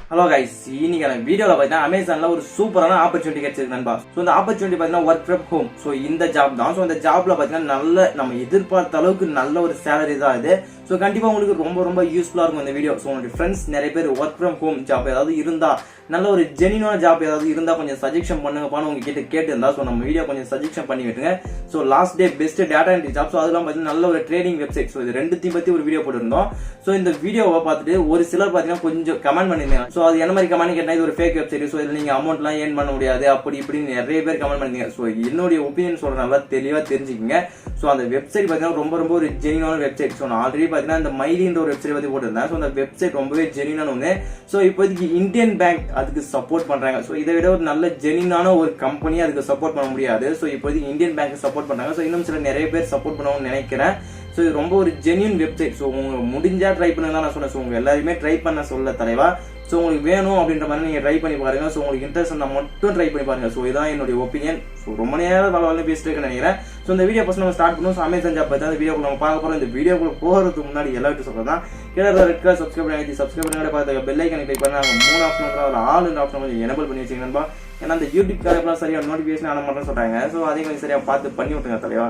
Hello guys, இன்னைக்கு நான் வீடியோல பார்த்தா அமேசான்ல ஒரு சூப்பரான ஆப்பர்சூனிட்டி கிடைச்சிருக்கு நண்பா. சோ இந்த ஆப்பர்சூனிட்டி பார்த்தீங்கன்னா வொர்க் ஃப்ரம் ஹோம். சோ இந்த ஜாப் தான். சோ இந்த ஜாப்ல பார்த்தீங்கன்னா நல்ல நம்ம எதிர்பார்த்த அளவுக்கு நல்ல ஒரு salary தான் இது. சோ கண்டிப்பா உங்களுக்கு ரொம்ப யூஸ்ஃபுல்லா இருக்கும் இந்த வீடியோ. சோ உங்க ஃப்ரெண்ட்ஸ் நிறைய பேர் வொர்க் ஃப்ரம் ஹோம் ஜாப் ஏதாவது இருந்தா நல்ல ஒரு ஜெனியூனான ஜாப் ஏதாவது இருந்தா கொஞ்சம் சஜெக்ஷன் பண்ணுங்கப்பான்னு உங்ககிட்ட கேட்டிருந்தா சோ நம்ம வீடியோ கொஞ்சம் சஜெக்ஷன் பண்ணி விட்டுங்க. So last day best data entry job. So அதெல்லாம் பார்த்தீங்கன்னா நல்ல ஒரு ட்ரேடிங் வெப்சைட். சோ இது ரெண்டுத்தையும் பத்தி ஒரு வீடியோ போட்டிருந்தோம். சோ இந்த வீடியோவை பார்த்துட்டு ஒரு சிலர் பார்த்தீங்கன்னா கொஞ்சம் கமெண்ட் பண்ணிருந்தீங்க. சோ அது என்ன மாதிரி கமெண்ட் கேட்டா இது ஒரு ஃபேக் வெப்சைட். சோ இதுல நீங்க அமௌண்ட் எல்லாம் ஏர்ன் பண்ண முடியாது அப்படி இப்படின்னு நிறைய பேர் கமெண்ட் பண்ணீங்க. சோ என்னுடைய ஒப்பீனியன் சொல்ற நல்லா தெளிவா தெரிஞ்சுக்கங்க. சோ அந்த வெப்சைட் பார்த்தீங்கன்னா ரொம்ப ஒரு ஜெனியூனான வெப்சைட். சோ நான் ஆல்ரெடி பார்த்தீங்கன்னா இந்த மைலின்ற ஒரு வெப்சைட் பத்தி போட்டிருந்தேன். சோ அந்த வெப்சைட் ரொம்பவே ஜெனியூனான ஒன்று. சோ இப்போதைக்கு இந்தியன் பேங்க் அதுக்கு சப்போர்ட் பண்றாங்க. சோ இதை விட ஒரு நல்ல ஜெனியூனான ஒரு கம்பெனி அதுக்கு சப்போர்ட் பண்ண முடியாது. சோ இப்போதைக்கு இந்தியன் பேங்க் சப்போர்ட் பண்றாங்க. சோ இன்னும் சில நிறைய பேர் சப்போர்ட் பண்ணுவாங்கன்னு நினைக்கிறேன். சோ இது ரொம்ப ஒரு ஜெனியூன் வெப்சைட். சோ உங்க முடிஞ்சா ட்ரை பண்ணுங்க தான் நான் சொன்னேன். சோ உங்க எல்லாருமே ட்ரை பண்ண சொல்ல தலைவா. சோ உங்களுக்கு வேணும் அப்படின்ற மாதிரி நீங்க ட்ரை பண்ணி பாருங்க. சோ உங்களுக்கு இன்ட்ரெஸ்ட் இருந்தா மட்டும் ட்ரை பண்ணி பாருங்க. சோ இதான் என்னுடைய ஒப்பீனியன். சோ ரொம்ப நேரம் பரவாயில்ல பேசிட்டு இருக்கேன்னு நினைக்கிறேன். சோ இந்த வீடியோ ஃபர்ஸ்ட் நம்ம ஸ்டார்ட் பண்ணுவோம். அமேசான் ஜாப் பத்தி அந்த வீடியோ நம்ம பார்க்க போறோம். இந்த வீடியோக்குள்ள போறதுக்கு முன்னாடி எல்லாரும் சொல்றதா கீழே ரெட் கலர் சப்ஸ்கிரைப் பண்ணி பார்த்து பெல் ஐக்கனை கிளிக் பண்ணி அங்க 3 ஆப்ஷன் வரும். அதுல ஆல் இந்த ஆப்ஷன் கொஞ்சம் எனேபிள் பண்ணி வச்சுங்க நண்பா. ஏன்னா அந்த யூடியூப் காரப்பெல்லாம் சரியா நோட்டிபிகேஷன் ஆன மாட்டேன்னு சொல்றாங்க. சோ அதையும் கொஞ்சம் சரியா பார்த்து பண்ணி விட்டுங்க தலைவா.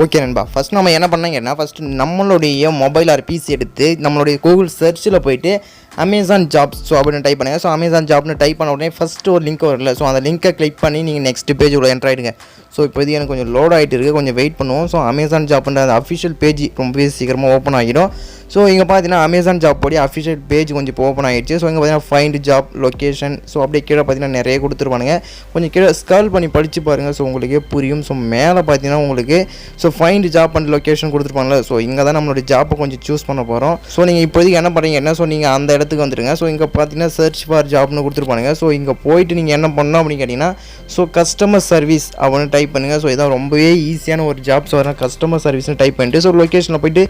ஓகே நண்பா, ஃபஸ்ட் நம்ம என்ன பண்ணாங்கன்னா ஃபஸ்ட்டு நம்மளுடைய மொபைல் ஆர் பிசி எடுத்து நம்மளுடைய கூகுள் சர்ச்சில் போயிட்டு அமேசான் ஜாப்ஸ் ஸோ அப்படின்னு டைப் பண்ணுங்கள். ஸோ அமேசான் ஜாப்னு டைப் பண்ண உடனே ஃபஸ்ட்டு ஒரு லிங்க் வரல. ஸோ அந்த லிங்கை கிளிக் பண்ணி நீங்கள் நெக்ஸ்ட் பேஜ் உள்ள என்ட்ரு ஆகிடுங்க. ஸோ இப்போதைக்கு எனக்கு கொஞ்சம் லோட் ஆகிட்டு இருக்குது, கொஞ்சம் வெயிட் பண்ணுவோம். ஸோ அமேசான் ஜாப்ன்ற அந்த அஃபிஷியல் பேஜ் ரொம்பவே சீக்கிரமாக ஓப்பன் ஆகிடும். ஸோ இங்கே பார்த்தீங்கன்னா அமேசான் ஜாப் போடி அஃபிஷியல் பேஜ் கொஞ்சம் இப்போ ஓப்பன் ஆகிடுச்சு. ஸோ இங்கே பார்த்தீங்கன்னா ஃபைண்ட் ஜாப் லொக்கேஷன் ஸோ அப்படியே கீழே பார்த்தீங்கன்னா நிறைய கொடுத்துருப்பானுங்க. கொஞ்சம் கீழே ஸ்கால் பண்ணி படித்து பாருங்கள். ஸோ உங்களுக்கே புரியும். ஸோ மேலே பார்த்தீங்கன்னா உங்களுக்கு so find job and location கொடுத்துருப்பாங்களே. ஸோ இங்கே தான் நம்மளுடைய ஜாப்பை கொஞ்சம் சூஸ் பண்ண போகிறோம். ஸோ நீங்கள் இப்போதைக்கு என்ன பண்ணுறீங்க என்ன ஸோ நீங்கள் அந்த இடத்துக்கு வந்துடுங்க. ஸோ இங்கே பார்த்தீங்கன்னா சர்ச் ஃபார் ஜாப்னு கொடுத்துருப்பானுங்க. ஸோ இங்கே போயிட்டு நீங்கள் என்ன பண்ணணும் அப்படின்னு கேட்டிங்கன்னா ஸோ கஸ்டமர் சர்வீஸ் அப்படின்னு டைப் பண்ணுங்கள். ஸோ இதான் ரொம்பவே ஈஸியான ஒரு ஜாப். ஸோ அதனால் கஸ்டமர் சர்வீஸ்னு டைப் பண்ணிட்டு ஸோ லொக்கேஷனில் போய்ட்டு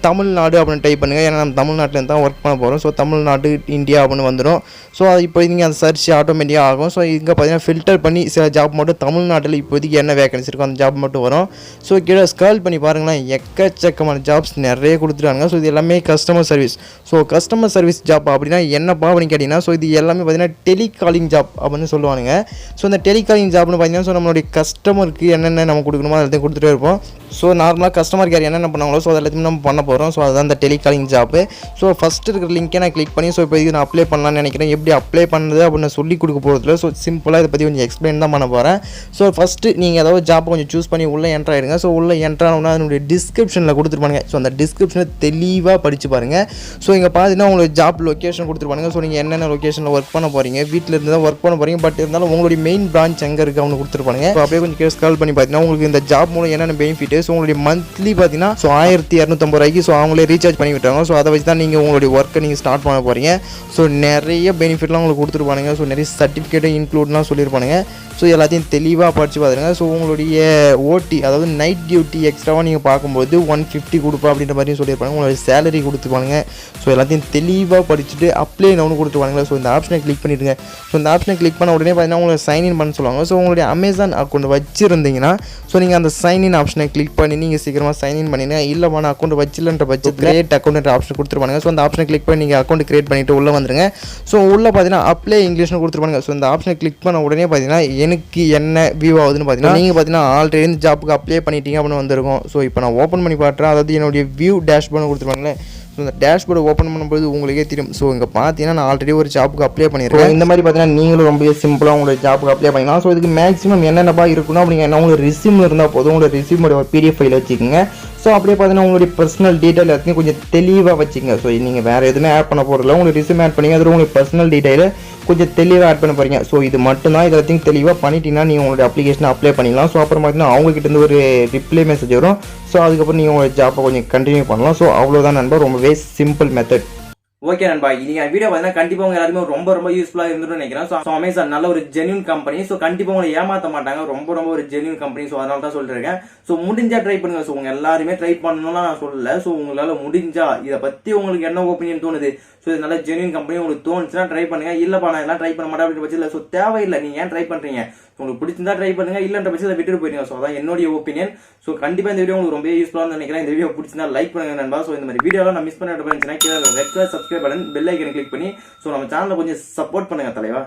தமிழ்நாடு அப்படின்னு டைப் பண்ணுங்கள். ஏன்னா நம்ம தமிழ்நாட்டில் தான் ஒர்க் பண்ண போகிறோம். ஸோ தமிழ்நாடு இந்தியா அப்படின்னு வந்துடும். ஸோ அது இப்போ நீங்கள் அந்த சர்ச் ஆட்டோமேட்டிக்காக ஆகும். ஸோ இங்கே பார்த்தீங்கன்னா ஃபில்டர் பண்ணி சில ஜாப் மட்டும் தமிழ்நாட்டில் இப்போதைக்கு என்ன வேகன்சி இருக்கோ அந்த ஜாப் மட்டும் வரும். ஸோ கீழே ஸ்கால் பண்ணி பாருங்களேன், எக்கச்சக்கமான ஜாப்ஸ் நிறைய கொடுத்துருக்காங்க. ஸோ இது எல்லாமே customer service. So customer service job அப்படின்னா என்னப்பா அப்படின்னு கேட்டிங்கன்னா ஸோ இது எல்லாமே பார்த்தீங்கன்னா டெலிகாலிங் ஜாப் அப்படின்னு சொல்லுவானுங்க. ஸோ இந்த டெலிகாலிங் ஜாப்னு பார்த்தீங்கன்னா ஸோ நம்மளுடைய கஸ்டமருக்கு என்னென்ன நம்ம கொடுக்கணுமோ எல்லாத்தையும் கொடுத்துட்டே இருப்போம். ஸோ நார்மலாக கஸ்டமர் கேர் என்னென்ன பண்ணாங்களோ ஸோ எல்லாத்தையும் நம்ம பண்ண போகிறோம். ஸோ அதுதான் இந்த டெலிகாலிங் ஜாப்பு. ஸோ ஃபஸ்ட்டு இருக்கிற லிங்க்கை நான் கிளிக் பண்ணி ஸோ இப்போ இது நான் அப்ளை பண்ணலான்னு நினைக்கிறேன். எப்படி அப்ளை பண்ணுறது அப்படின்னு சொல்லி கொடுக்க போகிறதுல ஸோ சிம்பிளாக இதை பற்றி கொஞ்சம் எக்ஸ்பிளைன் தான் பண்ண போகிறேன். ஸோ ஃபஸ்ட்டு நீங்கள் ஏதாவது ஜாப்பை கொஞ்சம் சூஸ் பண்ணி உள்ளே என்ட்ரு ஆகிடுங்க. ஸோ உள்ளே என்ட்ரானோன்னா அதனுடைய டிஸ்கிரிப்ஷனில் கொடுத்துருப்பாங்க. ஸோ அந்த டிஸ்கிரிப்ஷனை தெளிவாக படித்து பாருங்கள். ஸோ இங்கே பார்த்தீங்கன்னா உங்களுக்கு ஜாப் லொக்கேஷன் கொடுத்துருப்பாங்க. ஸோ நீங்கள் என்னென்ன லொக்கேஷனில் ஒர்க் பண்ண போகிறீங்க, வீட்டில் இருந்து தான் ஒர்க் பண்ண போகிறீங்க. பட் இருந்தாலும் உங்களுடைய மெயின் பிரான்ச் எங்கே இருக்குது அவனு கொடுத்துருப்பாங்க. ஸோ அப்படியே கொஞ்சம் கேஸ் கால் பண்ணி பார்த்தீங்கன்னா உங்களுக்கு இந்த ஜாப் மூலம் என்னென்ன பெனிஃபிட். ஸோ உங்களுடைய மந்த்லி பார்த்தீங்கன்னா ஸோ 1250 ரூபாய்க்கு ஸோ அவங்களே ரீசார்ஜ் பண்ணி விட்டாங்க. ஸோ அதை வச்சு தான் நீங்கள் உங்களுடைய ஒர்க்கை நீங்கள் ஸ்டார்ட் பண்ண போகிறீங்க. ஸோ நிறைய பெனிஃபிட்லாம் உங்களுக்கு கொடுத்துருப்பானுங்க. ஸோ நிறைய சர்டிஃபிகேட்டும் இன்க்ளூட்லாம் சொல்லியிருப்பானுங்க. ஸோ எல்லாத்தையும் தெளிவாக படித்து பார்த்துருங்க. ஸோ உங்களுடைய ஓடி அதாவது நைட் டியூட்டி எக்ஸ்ட்ராவாக நீங்கள் பார்க்கும்போது 150 கொடுப்பா அப்படின்ற மாதிரியும் சொல்லியிருப்பாங்க. உங்களுடைய சேலரி கொடுத்துருப்பானுங்க. ஸோ எல்லாத்தையும் தெளிவாக படிச்சுட்டு அப்ளை நவுன்னு கொடுத்துருவாங்க. ஸோ இந்த ஆப்ஷனை கிளிக் பண்ணிவிடுங்க. ஸோ இந்த ஆப்ஷனை கிளிக் பண்ண உடனே பார்த்தீங்கன்னா உங்களை சைன்இன் பண்ண சொல்லுவாங்க. ஸோ உங்களுடைய அமேசான் அக்கௌண்ட் வச்சுருந்தீங்கன்னா ஸோ நீங்கள் அந்த சைன்இன் ஆப்ஷனை கிளிக் பண்ணி நீங்கள் சீக்கிரமாக சைன்இன் பண்ணிடுங்க. இல்லைமான அக்கௌண்ட் வச்சிலன்ற பட்சத்தில் கிரியேட் அக்கௌண்ட் ஆப்ஷன் கொடுத்துருப்பாங்க. ஸோ அந்த ஆப்ஷனை கிளிக் பண்ணி நீங்கள் அக்கௌண்ட் கிரியேட் பண்ணிவிட்டு உள்ளே வந்துருங்க. ஸோ உள்ளே பார்த்தீங்கன்னா அப்ளை இங்கிலீஷ்னு கொடுத்துருப்பாங்க. ஸோ இந்த ஆப்ஷனை கிளிக் பண்ண உடனே பார்த்தீங்கன்னா எனக்கு என்ன வியூ ஆகுதுன்னு பார்த்தீங்கன்னா நீங்கள் பார்த்தீங்கன்னா ஆல்ரெடி இந்த ஜாப்புக்கு அப்ளை பண்ணிட்டீங்க அப்படின்னு வந்திருக்கும். ஸோ இப்போ நான் ஓப்பன் பண்ணி பார்க்குறேன். அதாவது என்னுடைய வியூ டேஷ்போர்டு கொடுத்துருப்பாங்களே. ஸோ இந்த டேஷ்போர்டு ஓப்பன் பண்ணும்போது உங்களுக்கே தெரியும். ஸோ இங்கே பார்த்தீங்கன்னா நான் ஆல்ரெடி ஒரு ஜாப்புக்கு அப்ளை பண்ணியிருக்கேன். இந்த மாதிரி பார்த்தீங்கன்னா நீங்களும் ரொம்ப சிம்பிளாக உங்களுடைய ஜாப்புக்கு அப்ளை பண்ணிக்கலாம். ஸோ இதுக்கு மேக்ஸிமம் என்னென்னப்பா இருக்கணும் அப்படிங்கன்னா உங்களுக்கு ரெஸ்யூம் இருந்தால் போதும். உங்களோட ரெஸ்யூமோட ஒரு பிடிஎஃப் ஃபைல் வச்சுக்கோங்க. ஸோ அப்படியே பார்த்தீங்கன்னா உங்களுடைய பர்சனல் டீட்டெயில் எல்லாத்தையும் கொஞ்சம் தெளிவாக வச்சுங்க. ஸோ நீங்கள் வேறு எதுவுமே ஆட் பண்ண போகிறதில்ல. உங்களுக்கு ரெஸ்யூம் ஆட் பண்ணி அதில் உங்களுக்கு பர்சனல் டீட்டெயில் கொஞ்சம் தெளிவாக ஆட் பண்ண போகிறீங்க. ஸோ இது மட்டும்தான். இதை எல்லாத்தையும் தெளிவாக பண்ணிட்டீங்கன்னா நீங்கள் உங்களுடைய அப்ளிகேஷனை அப்ளை பண்ணிக்கலாம். ஸோ அப்புறம் பார்த்தீங்கன்னா அவங்ககிட்ட ஒரு ரிப்ளை மெசேஜ் வரும். ஸோ அதுக்கப்புறம் நீங்கள் உங்கள் ஜாப்பை கொஞ்சம் கண்டினியூ பண்ணலாம். ஸோ அவ்வளோதான் நண்பா, ரொம்பவே சிம்பிள் மெத்தட். ஓகே நண்பா, இன்னைக்கு வீடியோ பார்த்தீங்கன்னா கண்டிப்பா உங்க எல்லாருமே ரொம்ப யூஸ்ஃபுல்லா இருந்துட்டு நினைக்கிறேன். ஸோ அமேசான் நல்ல ஒரு ஜென்யூன் கம்பெனி. ஸோ கண்டிப்பா உங்களை ஏமாத்த மாட்டாங்க. ரொம்ப ஒரு ஜென்யூன் கம்பெனி. ஸோ அதனால தான் சொல்லிருக்கேன். ஸோ முடிஞ்சா ட்ரை பண்ணுங்க. ஸோ உங்க எல்லாருமே ட்ரை பண்ணணும்னா நான் சொல்லல. ஸோ உங்களால முடிஞ்சா இதை பத்தி உங்களுக்கு என்ன ஒப்பீனியன் தோணுது ஸோ இது நல்ல ஜென்யூன் கம்பெனி உங்களுக்கு தோணுச்சுன்னா ட்ரை பண்ணுங்க. இல்லப்பா நான் எல்லாம் ட்ரை பண்ண மாட்டேன் அப்படின்னு பட்சத்தில் ஸோ தேவையில்லை, நீங்க ஏன் ட்ரை பண்றீங்க? உங்களுக்கு பிடிச்சிருந்தா ட்ரை பண்ணுங்க, இல்லன்ற பட்சத்தை விட்டுட்டு போயிடுங்க. ஸோ அதான் என்னுடைய ஒப்பீனியன். ஸோ கண்டிப்பா இந்த வீடியோ உங்களுக்கு ரொம்ப யூஸ்ஃபுல்லாக நினைக்கிறேன். இந்த வீடியோ பிடிச்சிருந்தா லைக் பண்ணுங்க நண்பா. ஸோ இந்த மாதிரி வீடியோலாம் நான் மிஸ் பண்ணிட்டு இருந்துச்சுன்னா கீழே red colour subscribe button bell ஐக்கனை கிளிக் பண்ணி ஸோ நம்ம சேனலை கொஞ்சம் சப்போர்ட் பண்ணுங்க தலைவா.